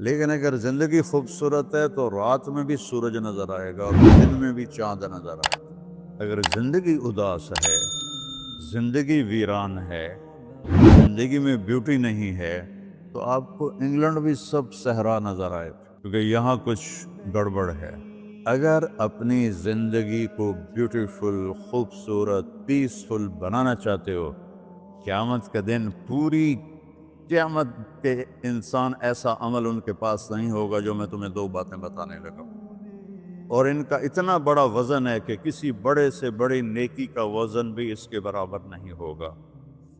لیکن اگر زندگی خوبصورت ہے تو رات میں بھی سورج نظر آئے گا اور دن میں بھی چاند نظر آئے گا۔ اگر زندگی اداس ہے، زندگی ویران ہے، زندگی میں بیوٹی نہیں ہے تو آپ کو انگلینڈ بھی سب صحرا نظر آئے گا، کیونکہ یہاں کچھ گڑبڑ ہے۔ اگر اپنی زندگی کو بیوٹیفل، خوبصورت، پیسفل بنانا چاہتے ہو، قیامت کا دن پوری قیامت کے انسان ایسا عمل ان کے پاس نہیں ہوگا جو میں تمہیں دو باتیں بتانے لگا ہوں، اور ان کا اتنا بڑا وزن ہے کہ کسی بڑے سے بڑی نیکی کا وزن بھی اس کے برابر نہیں ہوگا۔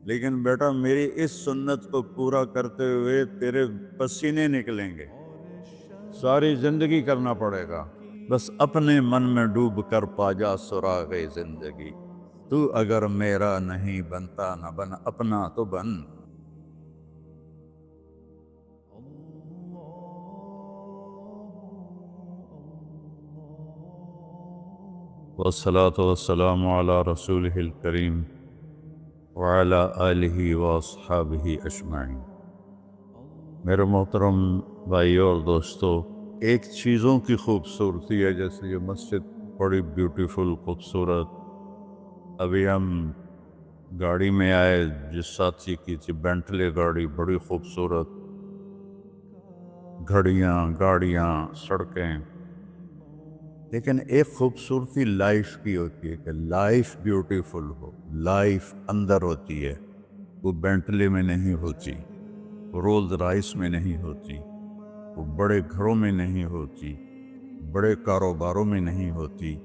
لیکن بیٹا میری اس سنت کو پورا کرتے ہوئے تیرے پسینے نکلیں گے، ساری زندگی کرنا پڑے گا۔ بس اپنے من میں ڈوب کر پا جا سراغ زندگی، تو اگر میرا نہیں بنتا نہ بن اپنا تو بن۔ والصلاة والسلام على رسوله الكريم وعلى آلہ واصحابہ اجمعین۔ میرے محترم بھائیو اور دوستو، ایک چیزوں کی خوبصورتی ہے، جیسے یہ مسجد بڑی بیوٹیفل خوبصورت۔ ابھی ہم گاڑی میں آئے، جس ساتھی کی تھی بینٹلے گاڑی، بڑی خوبصورت، گھڑیاں، گاڑیاں، سڑکیں۔ لیکن ایک خوبصورتی لائف کی ہوتی ہے کہ لائف بیوٹیفل ہو، لائف اندر ہوتی ہے، وہ بینٹلے میں نہیں ہوتی، وہ رولز رائس میں نہیں ہوتی، وہ بڑے گھروں میں نہیں ہوتی، بڑے کاروباروں میں نہیں ہوتی۔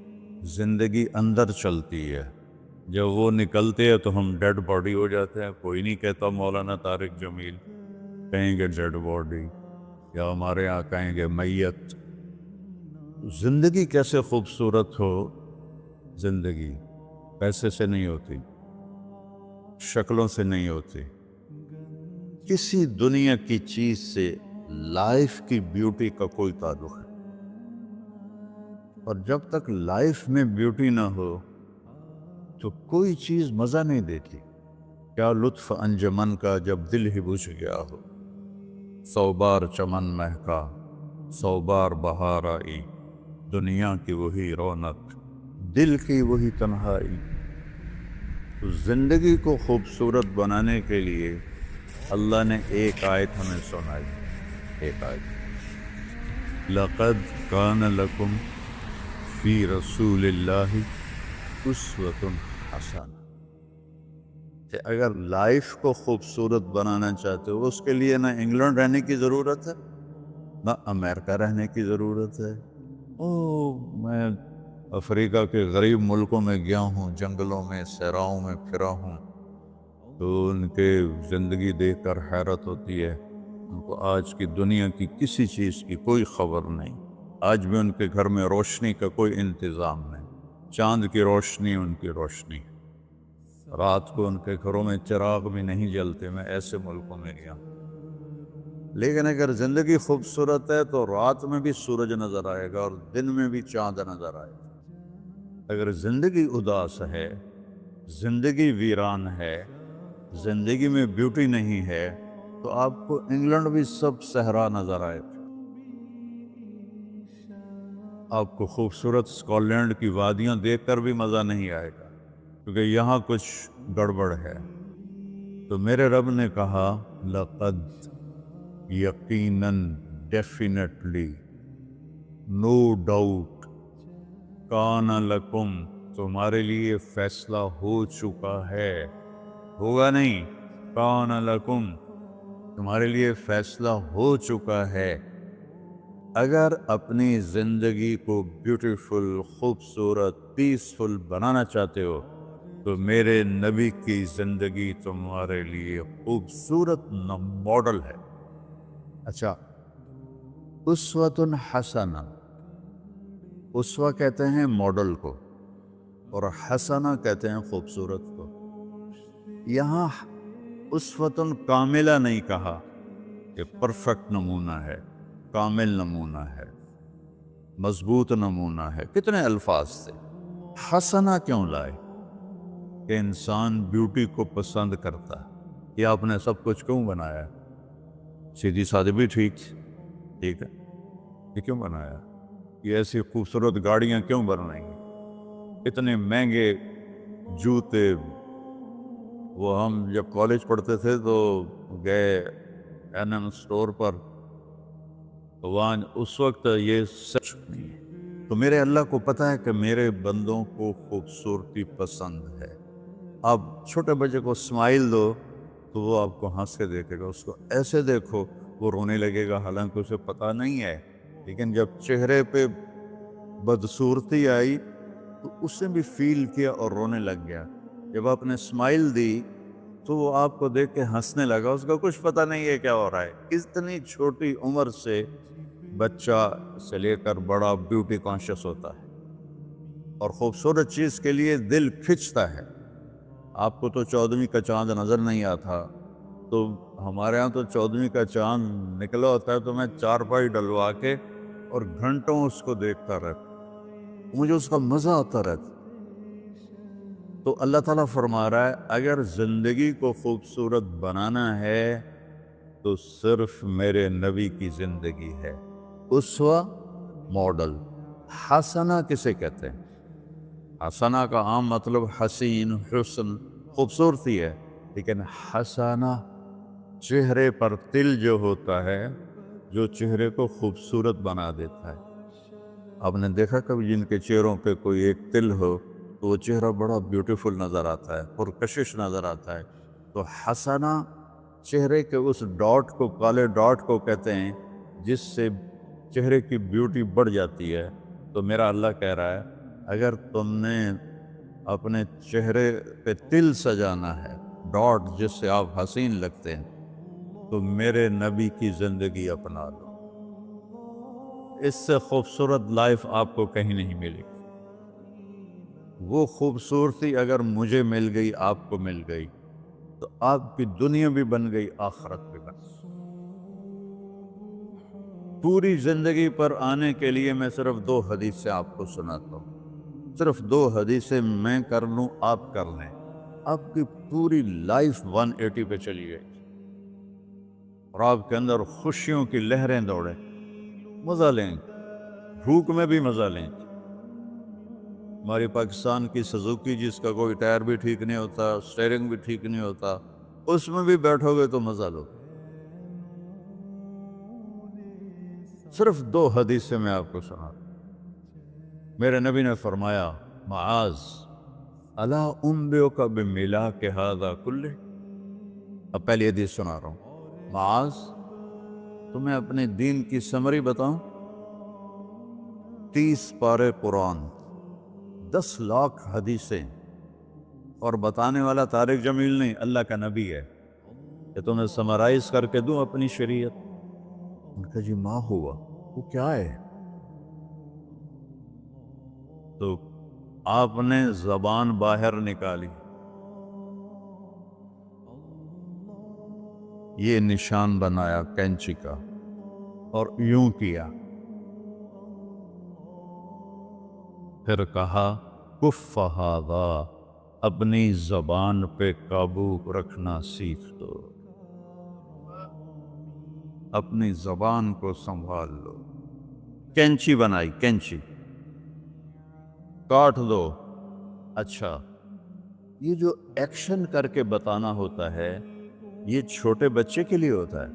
زندگی اندر چلتی ہے۔ جب وہ نکلتے ہیں تو ہم ڈیڈ باڈی ہو جاتے ہیں۔ کوئی نہیں کہتا مولانا طارق جمیل، کہیں گے ڈیڈ باڈی، یا ہمارے یہاں کہیں گے میت۔ زندگی کیسے خوبصورت ہو؟ زندگی پیسے سے نہیں ہوتی، شکلوں سے نہیں ہوتی، کسی دنیا کی چیز سے لائف کی بیوٹی کا کوئی تعلق ہے۔ اور جب تک لائف میں بیوٹی نہ ہو تو کوئی چیز مزہ نہیں دیتی۔ کیا لطف انجمن کا جب دل ہی بجھ گیا ہو، 100 بار چمن مہکا، 100 بار بہار آئی، دنیا کی وہی رونق، دل کی وہی تنہائی۔ تو زندگی کو خوبصورت بنانے کے لیے اللہ نے ایک آیت ہمیں سنائی، ایک آیت، لَقَدْ كَانَ لَكُمْ فِي رَسُولِ اللَّهِ أُسْوَةٌ حَسَنَةٌ۔ کہ اگر لائف کو خوبصورت بنانا چاہتے ہو، اس کے لیے نہ انگلینڈ رہنے کی ضرورت ہے، نہ امریکہ رہنے کی ضرورت ہے۔ میں افریقہ کے غریب ملکوں میں گیا ہوں، جنگلوں میں، صحراؤں میں پھرا ہوں، تو ان کے زندگی دیکھ کر حیرت ہوتی ہے۔ ان کو آج کی دنیا کی کسی چیز کی کوئی خبر نہیں۔ آج بھی ان کے گھر میں روشنی کا کوئی انتظام نہیں، چاند کی روشنی ان کی روشنی، رات کو ان کے گھروں میں چراغ بھی نہیں جلتے۔ میں ایسے ملکوں میں گیا ہوں۔ لیکن اگر زندگی خوبصورت ہے تو رات میں بھی سورج نظر آئے گا اور دن میں بھی چاند نظر آئے گا۔ اگر زندگی اداس ہے، زندگی ویران ہے، زندگی میں بیوٹی نہیں ہے تو آپ کو انگلینڈ بھی سب صحرا نظر آئے گا۔ آپ کو خوبصورت اسکاٹ لینڈ کی وادیاں دیکھ کر بھی مزہ نہیں آئے گا، کیونکہ یہاں کچھ گڑبڑ ہے۔ تو میرے رب نے کہا، لقد، یقیناً، ڈیفینیٹلی، نو ڈاؤٹ، کان لکم، تمہارے لیے فیصلہ ہو چکا ہے، ہوگا نہیں، کان لکم، تمہارے لیے فیصلہ ہو چکا ہے۔ اگر اپنی زندگی کو بیوٹیفل، خوبصورت، پیسفل بنانا چاہتے ہو تو میرے نبی کی زندگی تمہارے لیے خوبصورت ماڈل ہے۔ اچھا، اسوۃ حسنہ، اسوہ کہتے ہیں ماڈل کو، اور حسنہ کہتے ہیں خوبصورت کو۔ یہاں اسوۃ کاملہ نہیں کہا کہ پرفیکٹ نمونہ ہے، کامل نمونہ ہے، مضبوط نمونہ ہے، کتنے الفاظ تھے۔ حسنہ کیوں لائے؟ کہ انسان بیوٹی کو پسند کرتا ہے۔ یہ آپ نے سب کچھ کیوں بنایا؟ سیدھی سادی بھی ٹھیک، ٹھیک ہے، یہ کیوں بنایا؟ یہ ایسی خوبصورت گاڑیاں کیوں بنائیں گے؟ اتنے مہنگے جوتے؟ وہ ہم جب کالج پڑھتے تھے تو گئے این ایم اسٹور پر، تو وہاں اس وقت یہ سچ نہیں ہے۔ تو میرے اللہ کو پتہ ہے کہ میرے بندوں کو خوبصورتی پسند ہے۔ آپ چھوٹے بچے کو اسمائل دو تو وہ آپ کو ہنس کے دیکھے گا، اس کو ایسے دیکھو وہ رونے لگے گا، حالانکہ اسے پتہ نہیں ہے۔ لیکن جب چہرے پہ بدصورتی آئی تو اس نے بھی فیل کیا اور رونے لگ گیا۔ جب آپ نے اسمائل دی تو وہ آپ کو دیکھ کے ہنسنے لگا، اس کا کچھ پتہ نہیں ہے کیا ہو رہا ہے۔ اتنی چھوٹی عمر سے بچہ سے لے کر بڑا بیوٹی کانشیس ہوتا ہے اور خوبصورت چیز کے لیے دل کھنچتا ہے۔ آپ کو تو 14ویں کا چاند نظر نہیں آتا، تو ہمارے ہاں تو 14ویں کا چاند نکلا ہوتا ہے تو میں چارپائی ڈلوا کے اور گھنٹوں اس کو دیکھتا رہتا، مجھے اس کا مزہ آتا رہتا۔ تو اللہ تعالیٰ فرما رہا ہے اگر زندگی کو خوبصورت بنانا ہے تو صرف میرے نبی کی زندگی ہے۔ اسوہ، ماڈل۔ حسنہ کسے کہتے ہیں؟ حسنہ کا عام مطلب حسین، حسن، خوبصورتی ہے، لیکن حسنہ چہرے پر تل جو ہوتا ہے، جو چہرے کو خوبصورت بنا دیتا ہے۔ آپ نے دیکھا کبھی جن کے چہروں پہ کوئی ایک تل ہو تو وہ چہرہ بڑا بیوٹیفل نظر آتا ہے، پرکشش نظر آتا ہے۔ تو حسنہ چہرے کے اس ڈاٹ کو، کالے ڈاٹ کو کہتے ہیں جس سے چہرے کی بیوٹی بڑھ جاتی ہے۔ تو میرا اللہ کہہ رہا ہے اگر تم نے اپنے چہرے پہ تل سجانا ہے، ڈاٹ جس سے آپ حسین لگتے ہیں، تو میرے نبی کی زندگی اپنا لو۔ اس سے خوبصورت لائف آپ کو کہیں نہیں ملے گی۔ وہ خوبصورتی اگر مجھے مل گئی، آپ کو مل گئی، تو آپ کی دنیا بھی بن گئی، آخرت بھی بن گئی۔ پوری زندگی پر آنے کے لیے میں صرف 2 حدیثیں آپ کو سناتا ہوں، صرف 2 حدیثیں میں کر لوں، آپ کر لیں، آپ کی پوری لائف 180 پہ چلی گئی اور آپ کے اندر خوشیوں کی لہریں دوڑیں، مزہ لیں، بھوک میں بھی مزہ لیں۔ ہماری پاکستان کی سزوکی جس کا کوئی ٹائر بھی ٹھیک نہیں ہوتا، اسٹیئرنگ بھی ٹھیک نہیں ہوتا، اس میں بھی بیٹھو گے تو مزہ لو۔ صرف 2 حدیثیں میں آپ کو سنا۔ میرے نبی نے فرمایا معاذ الا انبئک بملاک ھذا کلہ۔ اب پہلی حدیث سنا رہا ہوں۔ معاذ تمہیں اپنے دین کی سمری بتاؤں؟ 30 پارے قرآن، 10 لاکھ حدیثیں، اور بتانے والا طارق جمیل نہیں، اللہ کا نبی ہے، کہ تمہیں سمرائز کر کے دوں اپنی شریعت؟ ان کا جی ماں ہوا، وہ کیا ہے؟ تو آپ نے زبان باہر نکالی، یہ نشان بنایا کینچی کا اور یوں کیا، پھر کہا کف ھذا، اپنی زبان پہ قابو رکھنا سیکھ دو، اپنی زبان کو سنبھال لو۔ کینچی بنائی، کینچی، کاٹ دو۔ اچھا، یہ جو ایکشن کر کے بتانا ہوتا ہے یہ چھوٹے بچے کے لیے ہوتا ہے۔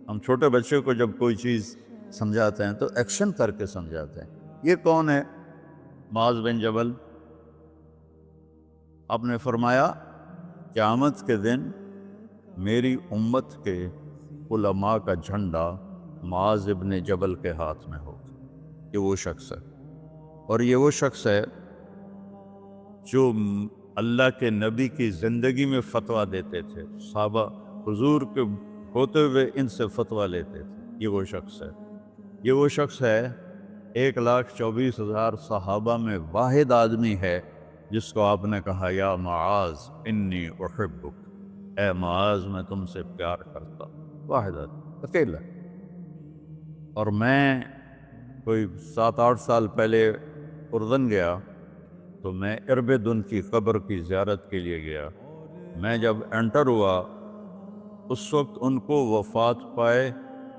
ہم چھوٹے بچے کو جب کوئی چیز سمجھاتے ہیں تو ایکشن کر کے سمجھاتے ہیں۔ یہ کون ہے؟ معاذ بن جبل۔ آپ نے فرمایا قیامت کے دن میری امت کے علماء کا جھنڈا معاذ بن جبل کے ہاتھ میں ہوگا۔ یہ وہ شخص ہے، اور یہ وہ شخص ہے جو اللہ کے نبی کی زندگی میں فتویٰ دیتے تھے، صحابہ حضور کے ہوتے ہوئے ان سے فتویٰ لیتے تھے۔ یہ وہ شخص ہے، یہ وہ شخص ہے 1,24,000 صحابہ میں واحد آدمی ہے جس کو آپ نے کہا یا معاذ انی احبک، اے معاذ میں تم سے پیار کرتا ہوں۔ واحد آدمی، اکیلا۔ اور میں کوئی 7-8 سال پہلے اردن گیا تو میں اربدن کی قبر کی زیارت کے لیے گیا۔ میں جب انٹر ہوا اس وقت ان کو وفات پائے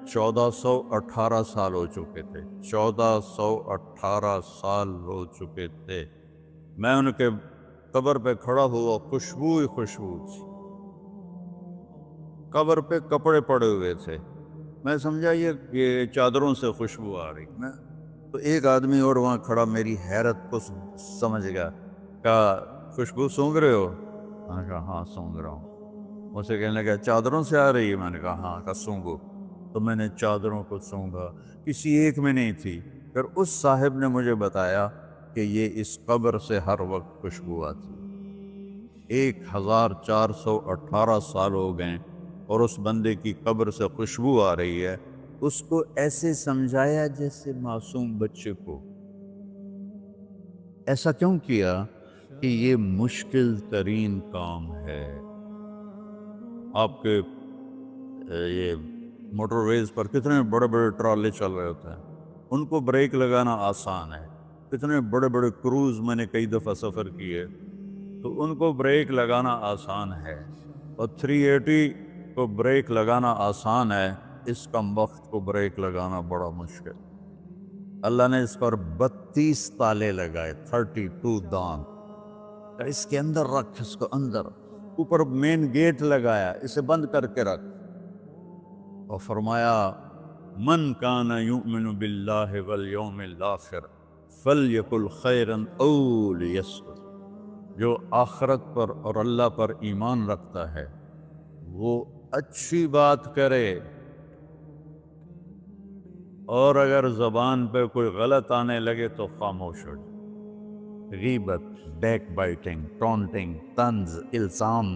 1418 سال ہو چکے تھے، 1418 سال ہو چکے تھے۔ میں ان کے قبر پہ کھڑا ہوا، خوشبو ہی خوشبو تھی، قبر پہ کپڑے پڑے ہوئے تھے۔ میں سمجھا یہ چادروں سے خوشبو آ رہی۔ میں تو ایک آدمی اور وہاں کھڑا میری حیرت کو سمجھ گیا، کہا خوشبو سونگھ رہے ہو؟ میں نے کہا ہاں سونگھ رہا ہوں۔ مجھے کہنے لگا چادروں سے آ رہی ہے؟ میں نے کہا ہاں۔ کہا سونگو۔ تو میں نے چادروں کو سونگا، کسی ایک میں نہیں تھی۔ پھر اس صاحب نے مجھے بتایا کہ یہ اس قبر سے ہر وقت خوشبو آتی، 1418 سال ہو گئے اور اس بندے کی قبر سے خوشبو آ رہی ہے۔ اس کو ایسے سمجھایا جیسے معصوم بچے کو۔ ایسا کیوں کیا؟ کہ یہ مشکل ترین کام ہے۔ آپ کے یہ موٹر ویز پر کتنے بڑے بڑے ٹرالے چل رہے ہوتے ہیں، ان کو بریک لگانا آسان ہے۔ کتنے بڑے بڑے کروز میں نے کئی دفعہ سفر کیے، تو ان کو بریک لگانا آسان ہے، اور 380 کو بریک لگانا آسان ہے، اس کم وقت کو بریک لگانا بڑا مشکل۔ اللہ نے اس پر 32 تالے لگائے، 32 دان، اس کے اندر رکھ، اس کو اندر، اوپر مین گیٹ لگایا، اسے بند کر کے رکھ، اور فرمایا من کان یؤمن باللہ والیوم الآخر فلیقل خیرا او لیصمت۔ جو آخرت پر اور اللہ پر ایمان رکھتا ہے وہ اچھی بات کرے، اور اگر زبان پہ کوئی غلط آنے لگے تو خاموش ہو جائے۔ غیبت، بیک بائٹنگ، ٹونٹنگ، طنز، الزام،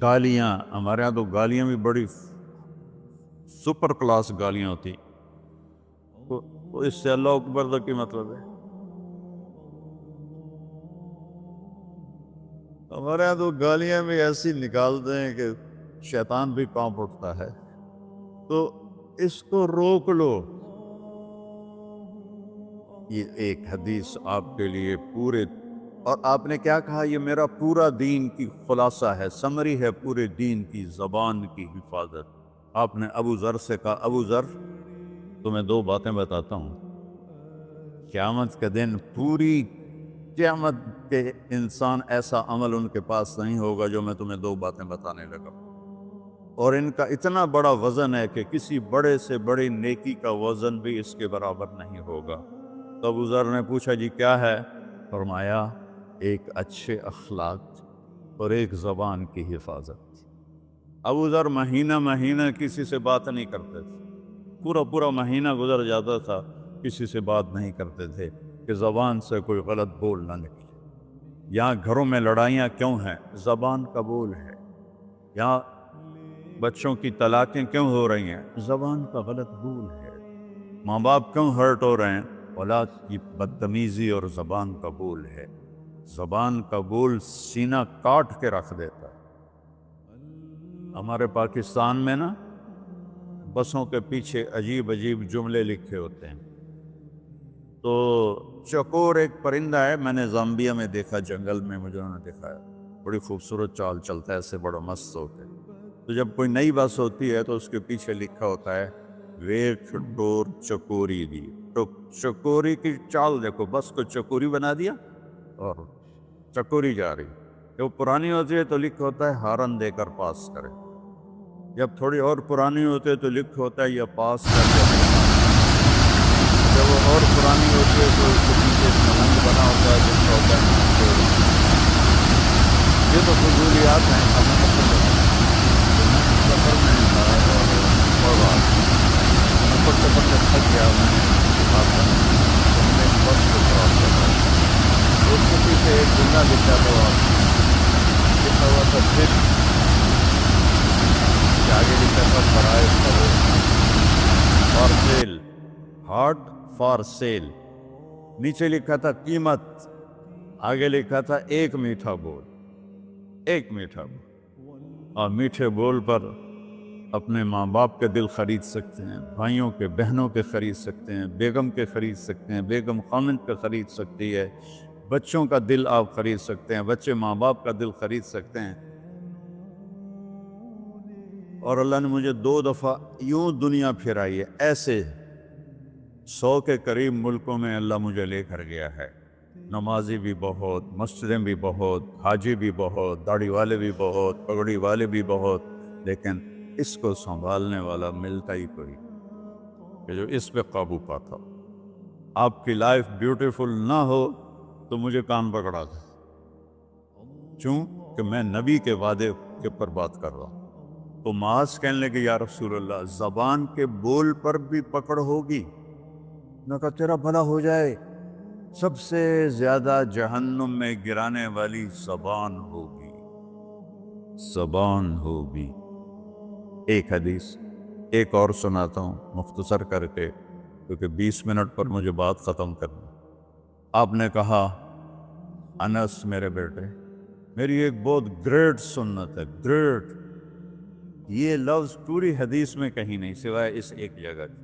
گالیاں۔ ہمارے یہاں تو گالیاں بھی بڑی سپر کلاس گالیاں ہوتی، تو اس سے اللہ اکبر کا کی مطلب ہے؟ ہمارے یہاں تو گالیاں بھی ایسی نکالتے ہیں کہ شیطان بھی کانپ اٹھتا ہے۔ تو اس کو روک لو۔ یہ ایک حدیث آپ کے لیے پورے، اور آپ نے کیا کہا؟ یہ میرا پورا دین کی خلاصہ ہے، سمری ہے پورے دین کی، زبان کی حفاظت۔ آپ نے ابو ذر سے کہا ابو ذر تمہیں 2 باتیں بتاتا ہوں، قیامت کے دن پوری قیامت کے انسان ایسا عمل ان کے پاس نہیں ہوگا جو میں تمہیں 2 باتیں بتانے لگا، اور ان کا اتنا بڑا وزن ہے کہ کسی بڑے سے بڑی نیکی کا وزن بھی اس کے برابر نہیں ہوگا۔ تو ابو ذر نے پوچھا جی کیا ہے؟ فرمایا ایک اچھے اخلاق اور ایک زبان کی حفاظت۔ ابو ذر مہینہ مہینہ کسی سے بات نہیں کرتے تھے، پورا مہینہ گزر جاتا تھا کسی سے بات نہیں کرتے تھے کہ زبان سے کوئی غلط بول نہ نکلے۔ یہاں گھروں میں لڑائیاں کیوں ہیں؟ زبان کا بول ہے۔ یہاں بچوں کی طلاقیں کیوں ہو رہی ہیں؟ زبان کا غلط بول ہے۔ ماں باپ کیوں ہرٹ ہو رہے ہیں؟ اولاد کی بدتمیزی اور زبان کا بول ہے۔ زبان کا بول سینہ کاٹ کے رکھ دیتا ہے۔ ہمارے پاکستان میں نا بسوں کے پیچھے عجیب عجیب جملے لکھے ہوتے ہیں۔ تو چکور ایک پرندہ ہے، میں نے زامبیا میں دیکھا، جنگل میں مجھے انہوں نے دکھایا، بڑی خوبصورت چال چلتا ہے ایسے، بڑا مست ہوتا ہے۔ تو جب کوئی نئی بس ہوتی ہے تو اس کے پیچھے لکھا ہوتا ہے ویٹ ڈور چکوری دی۔ تو چکوری کی چال دیکھو، بس کو چکوری بنا دیا اور چکوری جا رہی۔ جب پرانی ہوتی ہے تو لکھا ہوتا ہے ہارن دے کر پاس کرے، جب تھوڑی اور پرانی ہوتی ہے تو لکھا ہوتا ہے یہ پاس کر کے، جب وہ اور پرانی ہوتی ہے تو اس کے پیچھے ملنگ بنا ہوتا ہے جس کا ہوتا ہے۔ یہ تو فضولیات ہیں، ہمیں پسند ہے۔ سفر میں اور بات پڑھتے پڑھتے تھک گیا میں، ہم نے بس کو کراس کرا، اس کے پیچھے ایک جملہ لکھا تھا، لکھا ہوا تھا پھر آگے لکھا تھا برائے for sale, heart for sale, نیچے لکھا تھا قیمت، آگے لکھا تھا ایک میٹھا بول، ایک میٹھا بول۔ اور میٹھے بول پر اپنے ماں باپ کے دل خرید سکتے ہیں، بھائیوں کے بہنوں کے خرید سکتے ہیں، بیگم کے خرید سکتے ہیں، بیگم خامند کا خرید سکتی ہے، بچوں کا دل آپ خرید سکتے ہیں، بچے ماں باپ کا دل خرید سکتے ہیں۔ اور اللہ نے مجھے 2 دفعہ یوں دنیا پھرائی ہے، ایسے 100 کے قریب ملکوں میں اللہ مجھے لے کر گیا ہے، نمازی بھی بہت، مسجدیں بھی بہت، حاجی بھی بہت، داڑھی والے بھی بہت، پگڑی والے بھی بہت، لیکن اس کو سنبھالنے والا ملتا ہی کوئی کہ جو اس پہ قابو پاتا ہو۔ آپ کی لائف بیوٹیفل نہ ہو تو مجھے کان پکڑا دے، کیوں کہ میں نبی کے وعدے کے پر بات کر رہا ہوں۔ تو معاذ کہنے لگے یا رسول اللہ زبان کے بول پر بھی پکڑ ہوگی؟ میں کہا تیرا بھلا ہو جائے، سب سے زیادہ جہنم میں گرانے والی زبان ہوگی، زبان ہوگی۔ ایک حدیث ایک اور سناتا ہوں مختصر کر کے، کیونکہ 20 منٹ پر مجھے بات ختم کرنی۔ آپ نے کہا انس میرے بیٹے، میری ایک بہت گریٹ سنت ہے، گریٹ، یہ لفظ پوری حدیث میں کہیں نہیں سوائے اس ایک جگہ کی۔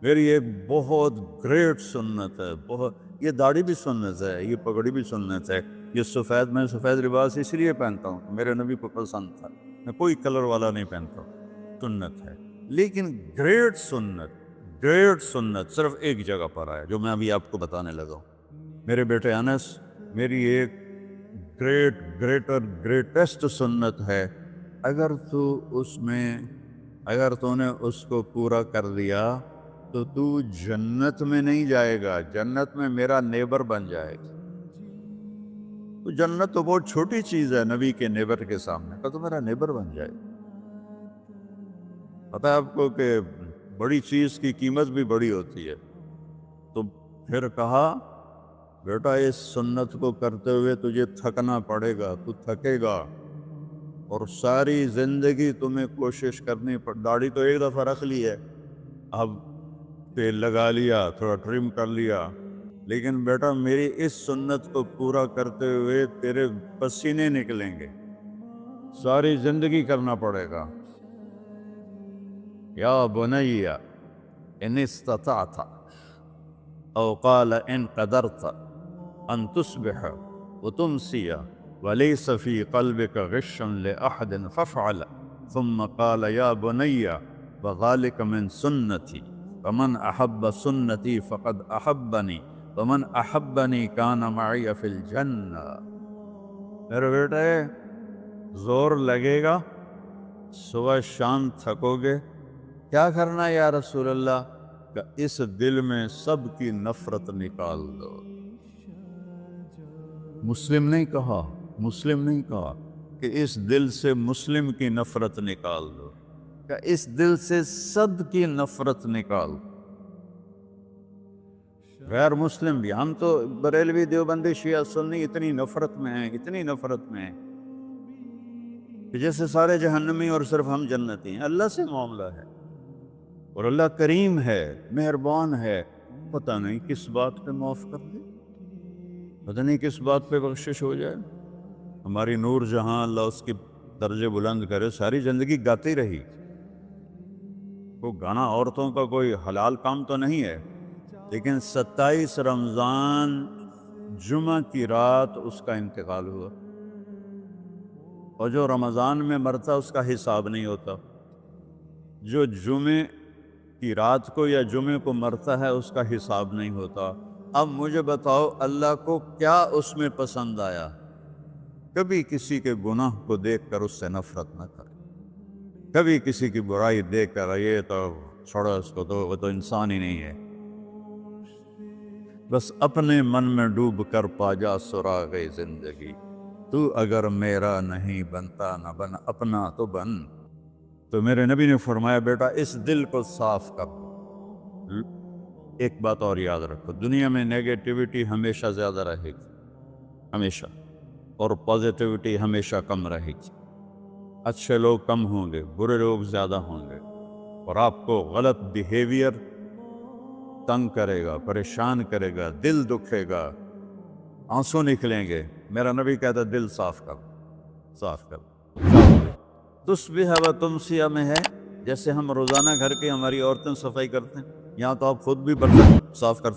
میری ایک بہت گریٹ سنت ہے، بہت، یہ داڑھی بھی سنت ہے، یہ پگڑی بھی سنت ہے، یہ سفید، میں سفید لباس اس لیے پہنتا ہوں میرے نبی کو پسند تھا، میں کوئی کلر والا نہیں پہنتا ہوں، سنت ہے۔ لیکن گریٹ سنت صرف ایک جگہ پر آیا جو میں ابھی آپ کو بتانے لگا ہوں۔ میرے بیٹے انس، میری ایک گریٹسٹ سنت ہے، اگر تو نے اس کو پورا کر دیا تو تو جنت میں نہیں جائے گا، جنت میں میرا نیبر بن جائے گا۔ تو جنت تو بہت چھوٹی چیز ہے نبی کے نیبر کے سامنے، تو میرا نیبر بن جائے گا۔ پتہ ہے آپ کو کہ بڑی چیز کی قیمت بھی بڑی ہوتی ہے۔ تو پھر کہا بیٹا اس سنت کو کرتے ہوئے تجھے تھکنا پڑے گا، تو تھکے گا، اور ساری زندگی تمہیں کوشش کرنی پڑ، داڑھی تو ایک دفعہ رکھ لی ہے، اب تیل لگا لیا، تھوڑا ٹرم کر لیا، لیکن بیٹا میری اس سنت کو پورا کرتے ہوئے تیرے پسینے نکلیں گے، ساری زندگی کرنا پڑے گا۔ یا بنی ان استطعت او قال ان قدرت ان تصبح وتمسی وليس في قلبك غش لأحد فافعل، ثم قال يا بني وذلك من سنتي فمن أحب سنتي فقد أحبني ومن أحبني كان معي في الجنة۔ میرے بیٹے زور لگے گا، صبح شام تھکو گے، کیا کرنا یا رسول اللہ؟ کہ اس دل میں سب کی نفرت نکال دو۔ مسلم نہیں کہا کہ اس دل سے مسلم کی نفرت نکال دو، کہ اس دل سے سب کی نفرت نکال دو، غیر مسلم بھی۔ ہم تو بریلوی دیوبندی شیعہ سنی اتنی نفرت میں ہیں کہ جیسے سارے جہنمی اور صرف ہم جنتی ہیں۔ اللہ سے معاملہ ہے، اور اللہ کریم ہے، مہربان ہے، پتہ نہیں کس بات پہ معاف کر دے، پتہ نہیں کس بات پہ بخشش ہو جائے۔ ہماری نور جہاں اللہ اس کی درجے بلند کرے، ساری زندگی گاتی رہی۔ وہ گانا عورتوں کا کوئی حلال کام تو نہیں ہے، لیکن 27 رمضان جمعہ کی رات اس کا انتقال ہوا، اور جو رمضان میں مرتا اس کا حساب نہیں ہوتا، جو جمعے کی رات کو یا جمعے کو مرتا ہے اس کا حساب نہیں ہوتا۔ اب مجھے بتاؤ اللہ کو کیا اس میں پسند آیا؟ کبھی کسی کے گناہ کو دیکھ کر اس سے نفرت نہ کرے، کبھی کسی کی برائی دیکھ کر یہ تو چھوڑو اس کو، تو وہ تو انسان ہی نہیں ہے۔ بس اپنے من میں ڈوب کر پا جا سراغ زندگی، تو اگر میرا نہیں بنتا نہ بن اپنا تو بن۔ تو میرے نبی نے فرمایا بیٹا اس دل کو صاف کر۔ ایک بات اور یاد رکھو، دنیا میں نیگیٹیوٹی ہمیشہ زیادہ رہے گی، ہمیشہ، اور پازیٹیوٹی ہمیشہ کم رہے گی۔ اچھے لوگ کم ہوں گے، برے لوگ زیادہ ہوں گے، اور آپ کو غلط بیہیویئر تنگ کرے گا، پریشان کرے گا، دل دکھے گا، آنسو نکلیں گے۔ میرا نبی کہتا دل صاف کر۔ تصبح و تمسی میں ہے، جیسے ہم روزانہ گھر کے ہماری عورتیں صفائی کرتے ہیں، یہاں تو آپ خود بھی برتن صاف کرتے ہیں۔